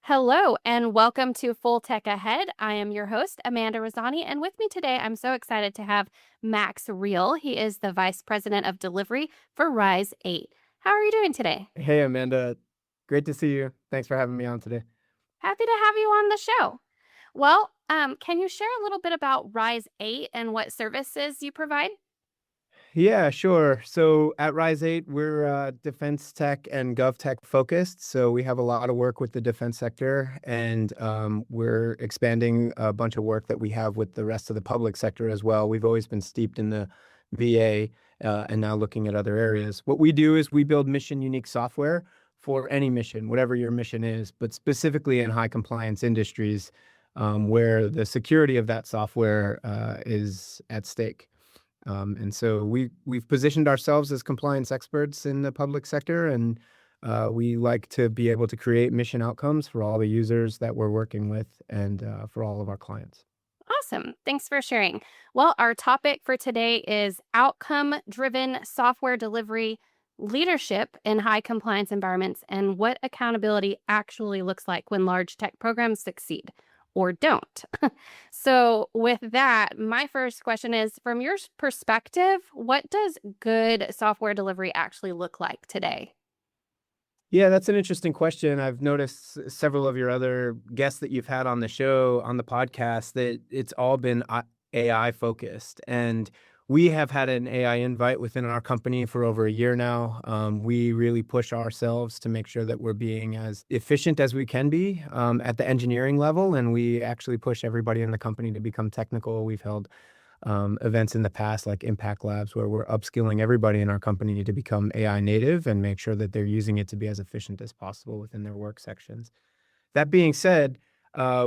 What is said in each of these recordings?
Hello and welcome to Full Tech Ahead. I am your host, Amanda Razani, and with me today, I'm so excited to have Max Reele. He is the Vice President of Delivery for Rise 8. How are you doing today? Hey, Amanda. Great to see you. Thanks for having me on today. Happy to have you on the show. Well, can you share a little bit about Rise 8 and what services you provide? Yeah, sure. So at Rise 8, we're defense tech and gov tech focused. So we have a lot of work with the defense sector, and we're expanding a bunch of work that we have with the rest of the public sector as well. We've always been steeped in the VA and now looking at other areas. What we do is we build mission unique software for any mission, whatever your mission is, but specifically in high compliance industries where the security of that software is at stake. And so we've positioned ourselves as compliance experts in the public sector, and we like to be able to create mission outcomes for all the users that we're working with and for all of our clients. Awesome. Thanks for sharing. Well, our topic for today is outcome driven software delivery leadership in high compliance environments and what accountability actually looks like when large tech programs succeed or don't. So, with that, my first question is from your perspective, what does good software delivery actually look like today? Yeah, that's an interesting question. I've noticed several of your other guests that you've had on the show, on the podcast, that it's all been AI focused. And we have had an AI invite within our company for over a year now. We really push ourselves to make sure that we're being as efficient as we can be at the engineering level. And we actually push everybody in the company to become technical. We've held events in the past like Impact Labs where we're upskilling everybody in our company to become AI native and make sure that they're using it to be as efficient as possible within their work sections. That being said,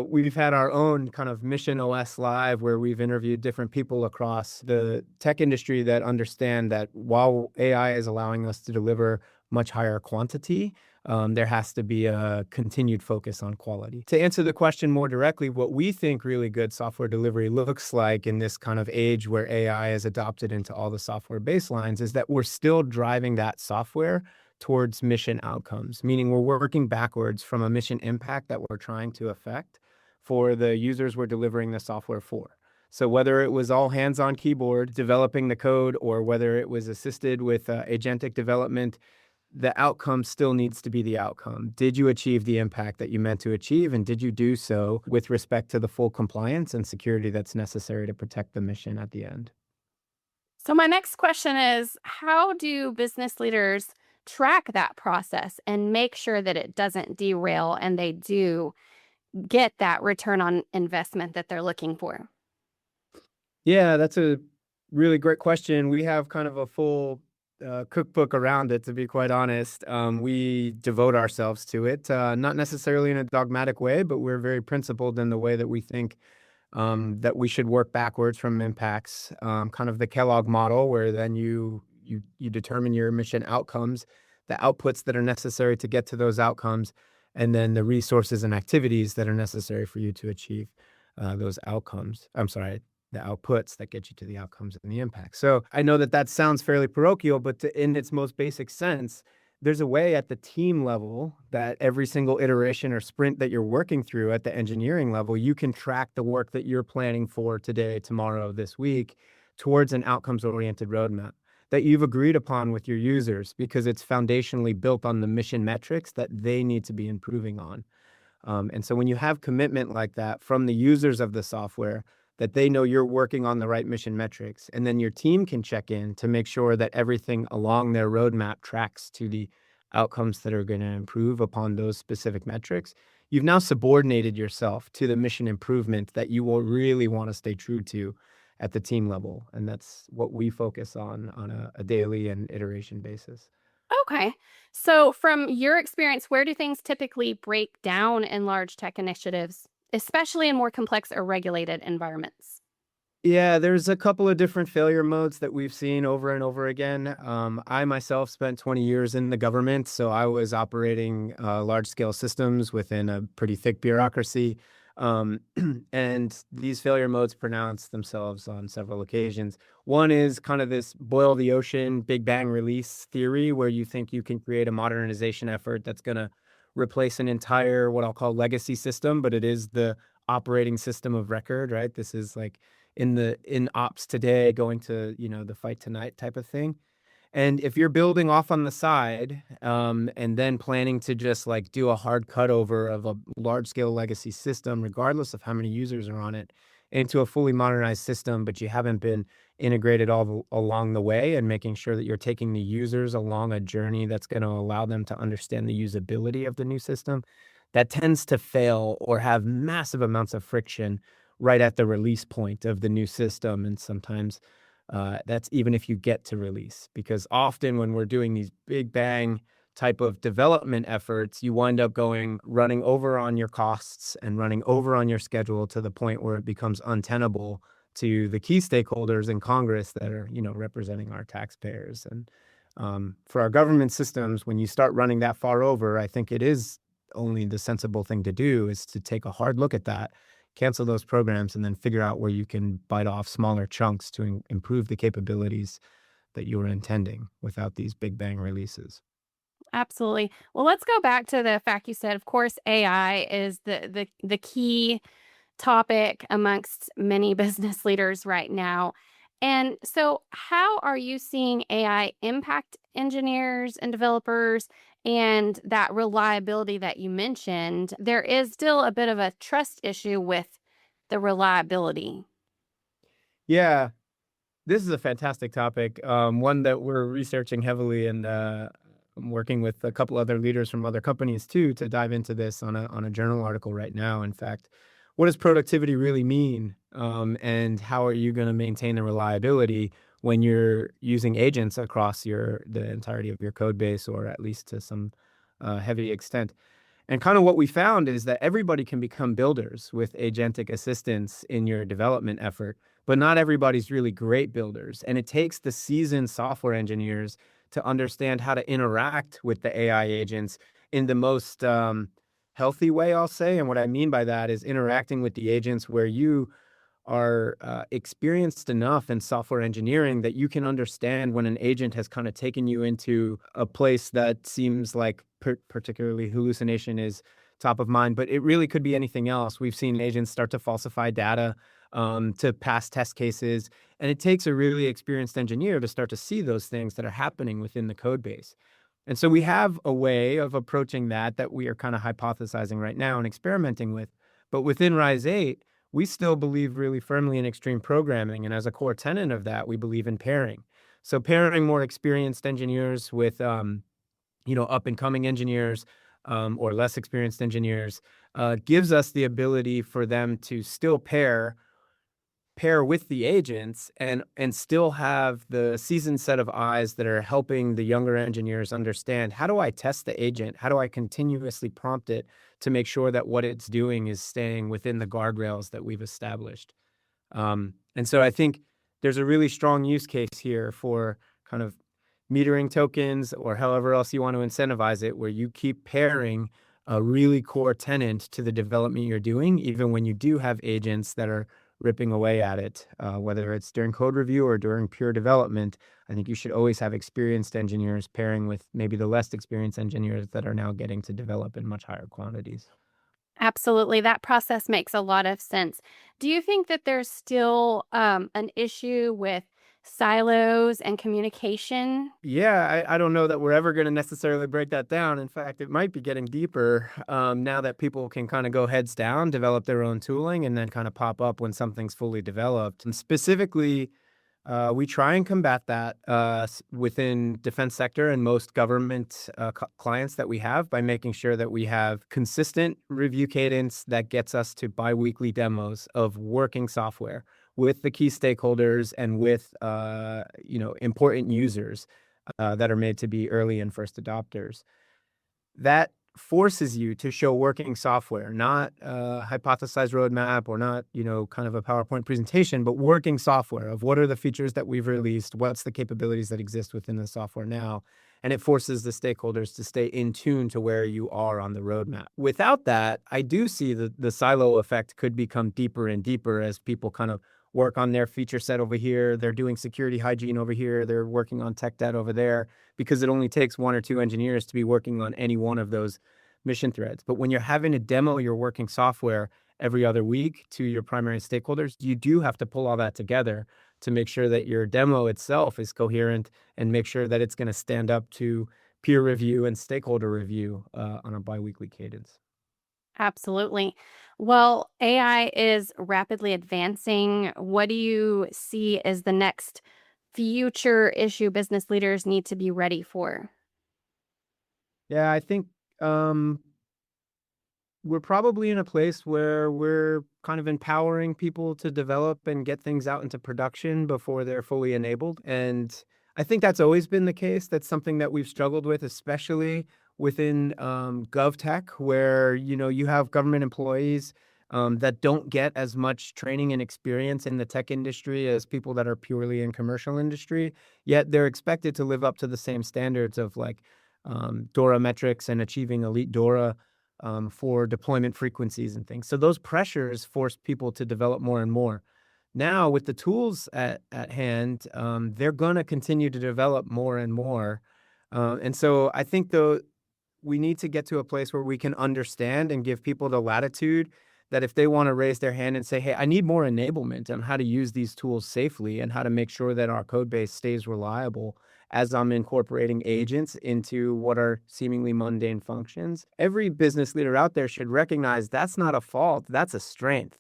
we've had our own kind of Mission OS Live where we've interviewed different people across the tech industry that understand that while AI is allowing us to deliver much higher quantity, there has to be a continued focus on quality. To answer the question more directly, what we think really good software delivery looks like in this kind of age where AI is adopted into all the software baselines is that we're still driving that software towards mission outcomes, meaning we're working backwards from a mission impact that we're trying to affect for the users we're delivering the software for. So whether it was all hands on keyboard developing the code or whether it was assisted with agentic development, the outcome still needs to be the outcome. Did you achieve the impact that you meant to achieve? And did you do so with respect to the full compliance and security that's necessary to protect the mission at the end? So, my next question is how do business leaders track that process and make sure that it doesn't derail and they do get that return on investment that they're looking for? Yeah, that's a really great question. We have kind of a full cookbook around it, to be quite honest. We devote ourselves to it, not necessarily in a dogmatic way, but we're very principled in the way that we think that we should work backwards from impacts, kind of the Kellogg model, where then you determine your mission outcomes, the outputs that are necessary to get to those outcomes, and then the resources and activities that are necessary for you to achieve those outcomes. I'm sorry, the outputs that get you to the outcomes and the impact. So I know that that sounds fairly parochial, but in its most basic sense, there's a way at the team level that every single iteration or sprint that you're working through at the engineering level, you can track the work that you're planning for today, tomorrow, this week towards an outcomes oriented roadmap that you've agreed upon with your users because it's foundationally built on the mission metrics that they need to be improving on. And so when you have commitment like that from the users of the software, that they know you're working on the right mission metrics, and then your team can check in to make sure that everything along their roadmap tracks to the outcomes that are going to improve upon those specific metrics. You've now subordinated yourself to the mission improvement that you will really want to stay true to at the team level. And that's what we focus on a daily and iteration basis. Okay. So, from your experience, where do things typically break down in large tech initiatives, especially in more complex or regulated environments? Yeah, there's a couple of different failure modes that we've seen over and over again. I myself spent 20 years in the government, so I was operating large scale systems within a pretty thick bureaucracy. Um, and these failure modes pronounce themselves on several occasions. One is kind of this boil the ocean, big bang release theory, where you think you can create a modernization effort that's going to replace an entire what I'll call legacy system, but it is the operating system of record, right? This is like in ops today, going to, the fight tonight type of thing. And if you're building off on the side, and then planning to just like do a hard cutover of a large scale legacy system, regardless of how many users are on it, into a fully modernized system, but you haven't been integrated along the way and making sure that you're taking the users along a journey that's going to allow them to understand the usability of the new system, that tends to fail or have massive amounts of friction right at the release point of the new system. And sometimes that's even if you get to release, because often when we're doing these big bang type of development efforts, you wind up running over on your costs and running over on your schedule to the point where it becomes untenable to the key stakeholders in Congress that are, representing our taxpayers. And for our government systems, when you start running that far over, I think it is only the sensible thing to do is to take a hard look at that, cancel those programs, and then figure out where you can bite off smaller chunks to improve the capabilities that you were intending without these big bang releases. Absolutely. Well, let's go back to the fact you said, of course, AI is the key topic amongst many business leaders right now. And so, how are you seeing AI impact engineers and developers and that reliability that you mentioned? There is still a bit of a trust issue with the reliability. Yeah, this is a fantastic topic, one that we're researching heavily, and I'm working with a couple other leaders from other companies too to dive into this on a journal article right now. In fact, what does productivity really mean, and how are you going to maintain the reliability when you're using agents across the entirety of your code base, or at least to some heavy extent? And kind of what we found is that everybody can become builders with agentic assistance in your development effort, but not everybody's really great builders. And it takes the seasoned software engineers to understand how to interact with the AI agents in the most healthy way, I'll say. And what I mean by that is interacting with the agents where you are experienced enough in software engineering that you can understand when an agent has kind of taken you into a place that seems like particularly hallucination is top of mind, but it really could be anything else. We've seen agents start to falsify data to pass test cases, and it takes a really experienced engineer to start to see those things that are happening within the code base. And so we have a way of approaching that we are kind of hypothesizing right now and experimenting with. But within Rise 8, we still believe really firmly in extreme programming. And as a core tenet of that, we believe in pairing. So pairing more experienced engineers with, up and coming engineers, or less experienced engineers, gives us the ability for them to still pair with the agents and still have the seasoned set of eyes that are helping the younger engineers understand, how do I test the agent? How do I continuously prompt it to make sure that what it's doing is staying within the guardrails that we've established? And so I think there's a really strong use case here for kind of metering tokens, or however else you want to incentivize it, where you keep pairing a really core tenant to the development you're doing, even when you do have agents that are ripping away at it, whether it's during code review or during pure development. I think you should always have experienced engineers pairing with maybe the less experienced engineers that are now getting to develop in much higher quantities. Absolutely. That process makes a lot of sense. Do you think that there's still an issue with silos and communication? Yeah, I don't know that we're ever going to necessarily break that down. In fact, it might be getting deeper, now that people can kind of go heads down, develop their own tooling, and then kind of pop up when something's fully developed. And specifically, we try and combat that within defense sector and most government clients that we have by making sure that we have consistent review cadence that gets us to biweekly demos of working software with the key stakeholders and with important users that are made to be early and first adopters. That forces you to show working software, not a hypothesized roadmap or not, kind of a PowerPoint presentation, but working software of what are the features that we've released, what's the capabilities that exist within the software now. And it forces the stakeholders to stay in tune to where you are on the roadmap. Without that, I do see the silo effect could become deeper and deeper as people kind of work on their feature set over here. They're doing security hygiene over here. They're working on tech debt over there, because it only takes one or two engineers to be working on any one of those mission threads. But when you're having to demo your working software every other week to your primary stakeholders, you do have to pull all that together to make sure that your demo itself is coherent and make sure that it's going to stand up to peer review and stakeholder review on a biweekly cadence. Absolutely. Well, AI is rapidly advancing. What do you see as the next future issue business leaders need to be ready for? Yeah, I think um, we're probably in a place where we're kind of empowering people to develop and get things out into production before they're fully enabled. And I think that's always been the case. That's something that we've struggled with, especially within GovTech, where you have government employees that don't get as much training and experience in the tech industry as people that are purely in commercial industry. Yet they're expected to live up to the same standards of like DORA metrics and achieving elite DORA for deployment frequencies and things. So those pressures force people to develop more and more. Now, with the tools at hand, they're going to continue to develop more and more. And so I think, though, we need to get to a place where we can understand and give people the latitude that if they want to raise their hand and say, hey, I need more enablement on how to use these tools safely and how to make sure that our code base stays reliable as I'm incorporating agents into what are seemingly mundane functions. Every business leader out there should recognize that's not a fault, that's a strength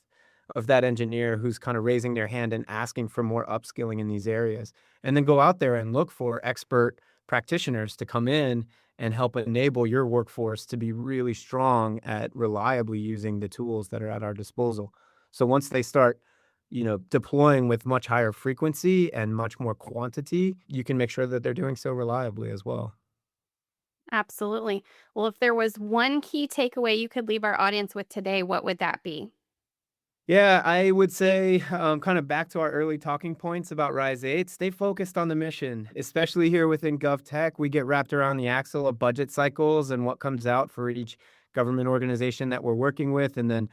of that engineer who's kind of raising their hand and asking for more upskilling in these areas. And then go out there and look for expert practitioners to come in and help enable your workforce to be really strong at reliably using the tools that are at our disposal. So once they start, deploying with much higher frequency and much more quantity, you can make sure that they're doing so reliably as well. Absolutely. Well, if there was one key takeaway you could leave our audience with today, what would that be? Yeah, I would say, kind of back to our early talking points about Rise 8, stay focused on the mission, especially here within GovTech. We get wrapped around the axle of budget cycles and what comes out for each government organization that we're working with. And then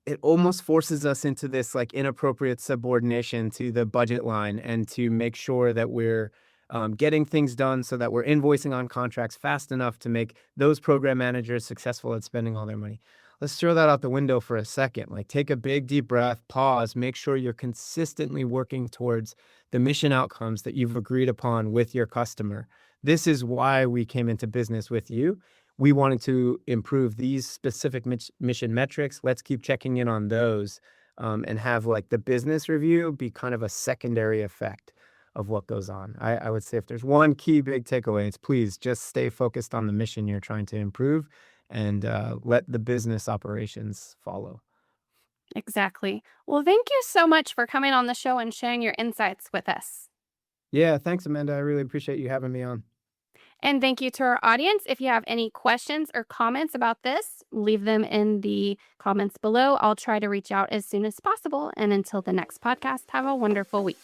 it almost forces us into this like inappropriate subordination to the budget line and to make sure that we're getting things done so that we're invoicing on contracts fast enough to make those program managers successful at spending all their money. Let's throw that out the window for a second. Like, take a big, deep breath, pause, make sure you're consistently working towards the mission outcomes that you've agreed upon with your customer. This is why we came into business with you. We wanted to improve these specific mission metrics. Let's keep checking in on those and have like the business review be kind of a secondary effect of what goes on. I would say if there's one key big takeaway, it's please just stay focused on the mission you're trying to improve and let the business operations follow. Exactly. Well, thank you so much for coming on the show and sharing your insights with us. Yeah, thanks, Amanda. I really appreciate you having me on. And thank you to our audience. If you have any questions or comments about this, leave them in the comments below. I'll try to reach out as soon as possible. And until the next podcast, have a wonderful week.